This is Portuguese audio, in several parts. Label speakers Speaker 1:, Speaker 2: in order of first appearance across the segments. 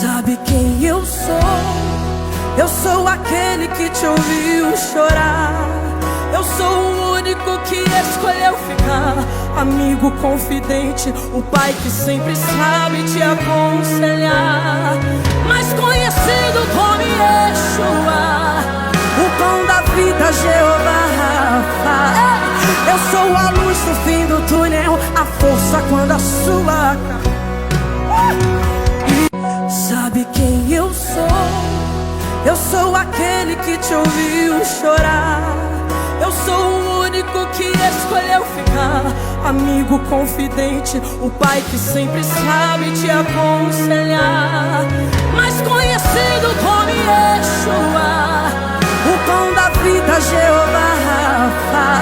Speaker 1: Sabe quem eu sou? Eu sou aquele que te ouviu chorar. Eu sou o único que escolheu ficar. Amigo confidente, o pai que sempre sabe te aconselhar. Mais conhecido como Yeshua, o pão da vida, Jeová Rafa. Eu sou a luz no fim do túnel, a força quando a sua Sabe quem eu sou? Eu sou aquele que te ouviu chorar. Eu sou o único que escolheu ficar. Amigo confidente, o pai que sempre sabe te aconselhar. Mais conhecido como Yeshua, o pão da vida, Jeová Rafa.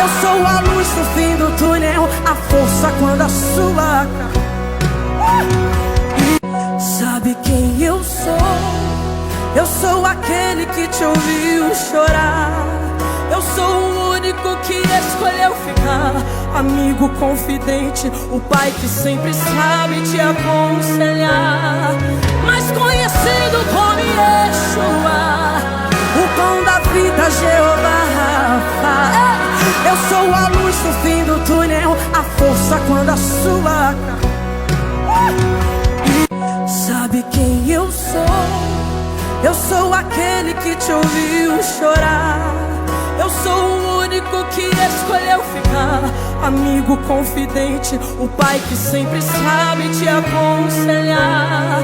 Speaker 1: Eu sou a luz no fim do túnel, a força quando a sua Sabe quem eu sou? Eu sou aquele que te ouviu chorar. Eu sou o único que escolheu ficar. Amigo confidente, o pai que sempre sabe te aconselhar. Mais conhecido como Yeshua, o pão da vida, Jeová Rafa. Eu sou a luz no fim do túnel, a força quando a sua Sabe quem eu sou? Eu sou aquele que te ouviu chorar. Eu sou o único que escolheu ficar. Amigo confidente, o pai que sempre sabe te aconselhar.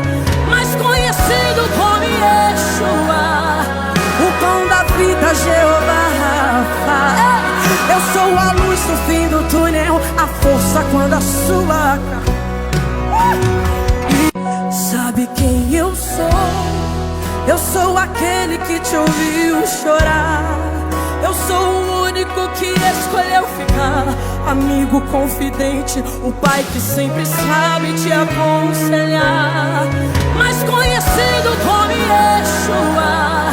Speaker 1: Mais conhecido como Yeshua, o pão da vida, Jeová Rafa. Eu sou a luz no fim do túnel, a força quando a sua Sabe quem eu sou? Eu sou aquele que te ouviu chorar. Eu sou o único que escolheu ficar. Amigo confidente, o pai que sempre sabe te aconselhar. Mais conhecido como Yeshua,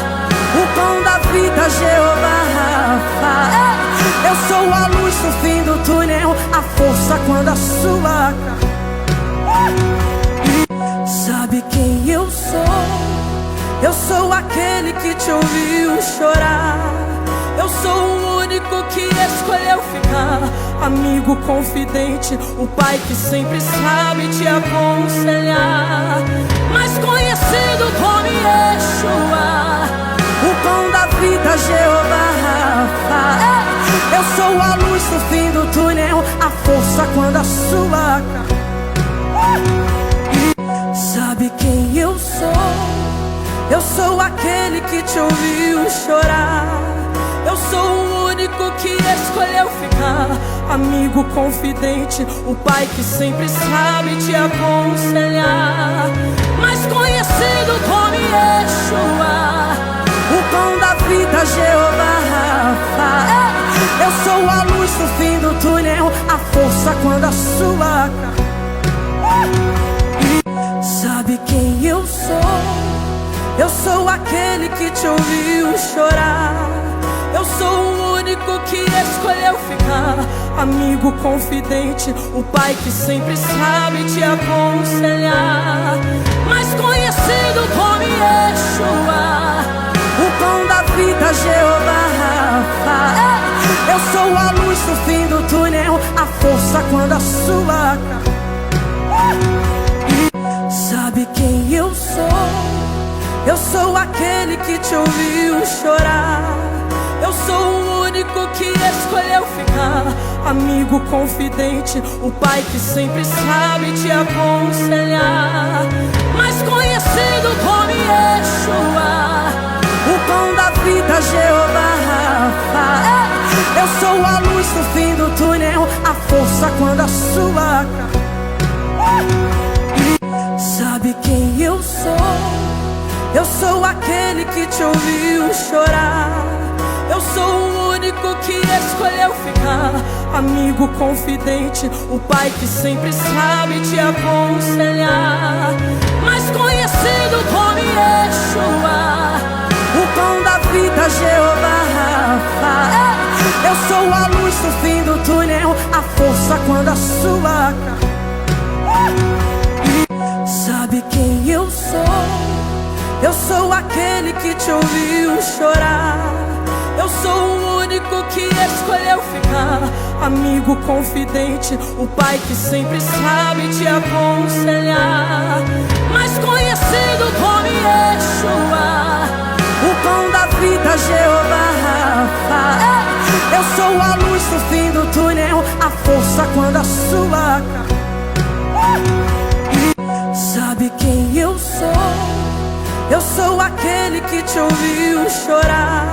Speaker 1: o pão da vida, Jeová Rafa. Eu sou a luz no fim do túnel, a força quando a sua Sabe quem eu sou? Eu sou aquele que te ouviu chorar. Eu sou o único que escolheu ficar. Amigo confidente, o pai que sempre sabe te aconselhar. Mais conhecido como Yeshua, o pão da vida, Jeová Rafa. Eu sou a luz no fim do túnel, a força quando a sua Sabe quem eu sou? Eu sou aquele que te ouviu chorar. Eu sou o único que escolheu ficar. Amigo confidente, o pai que sempre sabe te aconselhar. Mais conhecido como Yeshua, o pão da vida, Jeová Rafa. Eu sou a luz no fim do túnel, a força quando a sua Sabe quem eu sou? Eu sou aquele que te ouviu chorar. Eu sou o único que escolheu ficar. Amigo confidente, o pai que sempre sabe te aconselhar. Mais conhecido como Yeshua, o pão da vida, Jeová Rafa. Eu sou a luz no fim do túnel, a força quando a sua Sabe quem eu sou? Eu sou aquele que te ouviu chorar. Eu sou o único que escolheu ficar. Amigo confidente, o pai que sempre sabe te aconselhar. Mais conhecido como Yeshua, o pão da vida, Jeová Rafa. Eu sou a luz no fim do túnel, a força quando a sua Sabe quem eu sou? Eu sou aquele que te ouviu chorar. Eu sou o único que escolheu ficar. Amigo confidente, o pai que sempre sabe te aconselhar. Mais conhecido como Yeshua, o pão da vida, Jeová Rafa. Eu sou a luz no fim do túnel, a força quando a sua Sabe quem eu sou? Eu sou aquele que te ouviu chorar. Eu sou o único que escolheu ficar. Amigo confidente, o pai que sempre sabe te aconselhar. Mais conhecido como Yeshua, o pão da vida, Jeová Rafa. Eu sou a luz no fim do túnel, a força quando a sua sabe quem eu sou? Eu sou aquele que te ouviu chorar.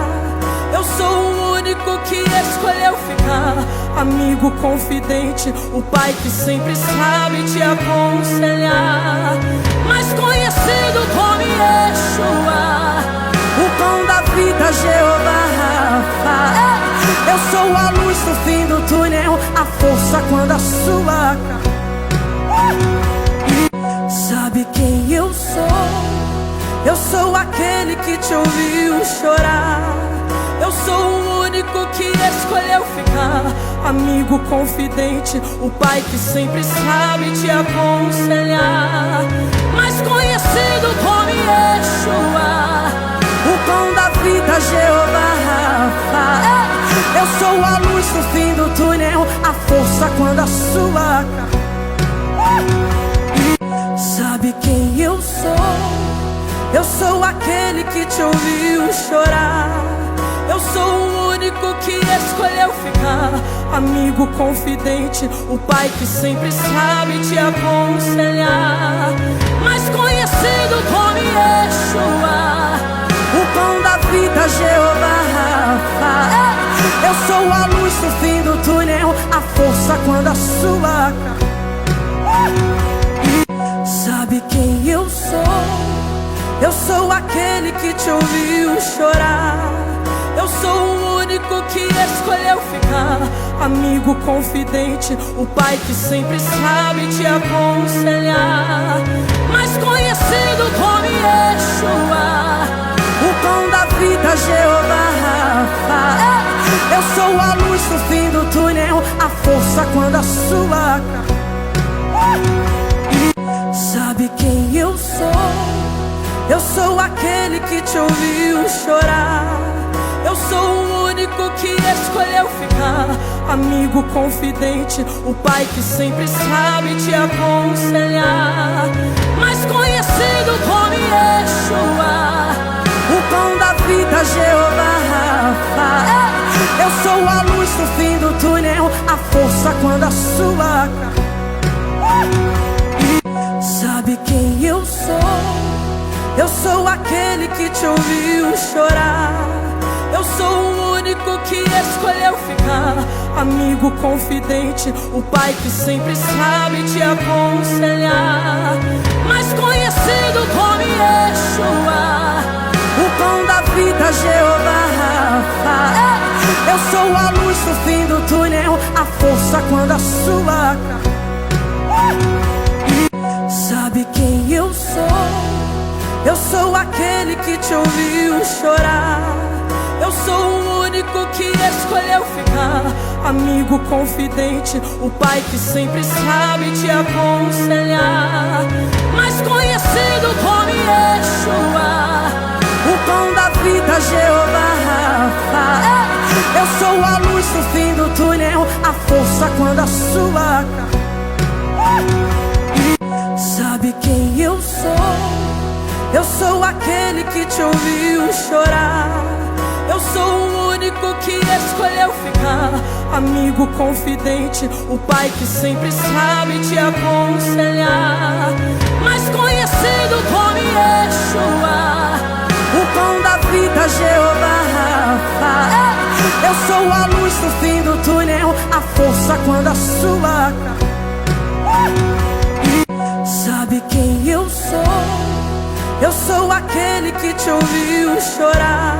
Speaker 1: Eu sou o único que escolheu ficar. Amigo confidente, o pai que sempre sabe te aconselhar. Mais conhecido como Yeshua, o pão da vida, Jeová Rafa. Eu sou a luz no fim do túnel, a força quando a sua sabe quem eu sou? Eu sou aquele que te ouviu chorar. Eu sou o único que escolheu ficar. Amigo confidente, o pai que sempre sabe te aconselhar. Mais conhecido como Yeshua, o pão da vida, Jeová Rafa. Eu sou a luz no fim do túnel, a força quando a sua sabe quem eu sou? Eu sou aquele que te ouviu chorar. Eu sou o único que escolheu ficar. Amigo confidente, o pai que sempre sabe te aconselhar. Mais conhecido como Yeshua, o pão da vida, Jeová Rafa. Eu sou a luz no fim do túnel, a força quando a sua sabe quem eu sou? Eu sou aquele que te ouviu chorar. Eu sou o único que escolheu ficar. Amigo confidente, o pai que sempre sabe te aconselhar. Mais conhecido como Yeshua, o pão da vida, Jeová Rafa. Eu sou a luz no fim do túnel, a força quando a sua sabe quem eu sou? Eu sou aquele que te ouviu chorar. Eu sou o único que escolheu ficar. Amigo confidente, o pai que sempre sabe te aconselhar. Mais conhecido como Yeshua, o pão da vida, Jeová Rafa. Eu sou a luz no fim do túnel, a força quando a sua sabe quem eu sou? Eu sou aquele que te ouviu chorar. Eu sou o único que escolheu ficar. Amigo confidente, o pai que sempre sabe te aconselhar. Mais conhecido como Yeshua, o pão da vida, Jeová Rafa. Eu sou a luz no fim do túnel, a força quando a sua sabe quem eu sou? Eu sou aquele que te ouviu chorar. Eu sou o único que escolheu ficar. Amigo confidente, o pai que sempre sabe te aconselhar. Mais conhecido como Yeshua, o pão da vida, Jeová Rafa. Eu sou a luz no fim do túnel, a força quando a sua sabe quem eu sou? Eu sou aquele que te ouviu chorar. Eu sou o único que escolheu ficar. Amigo confidente, o pai que sempre sabe te aconselhar. Mais conhecido como Yeshua, o pão da vida, Jeová Rafa. Eu sou a luz no fim do túnel, a força quando a sua sabe quem eu sou? Eu sou aquele que te ouviu chorar.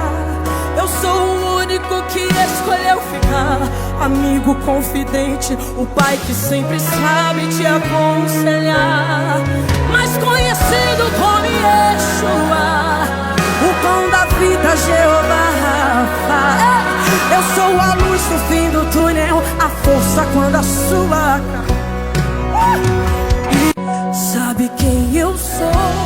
Speaker 1: Eu sou o único que escolheu ficar. Amigo confidente, o pai que sempre sabe te aconselhar. Mais conhecido como Yeshua, o pão da vida, Jeová Rafa. Eu sou a luz no fim do túnel, a força quando a sua sabe quem eu sou?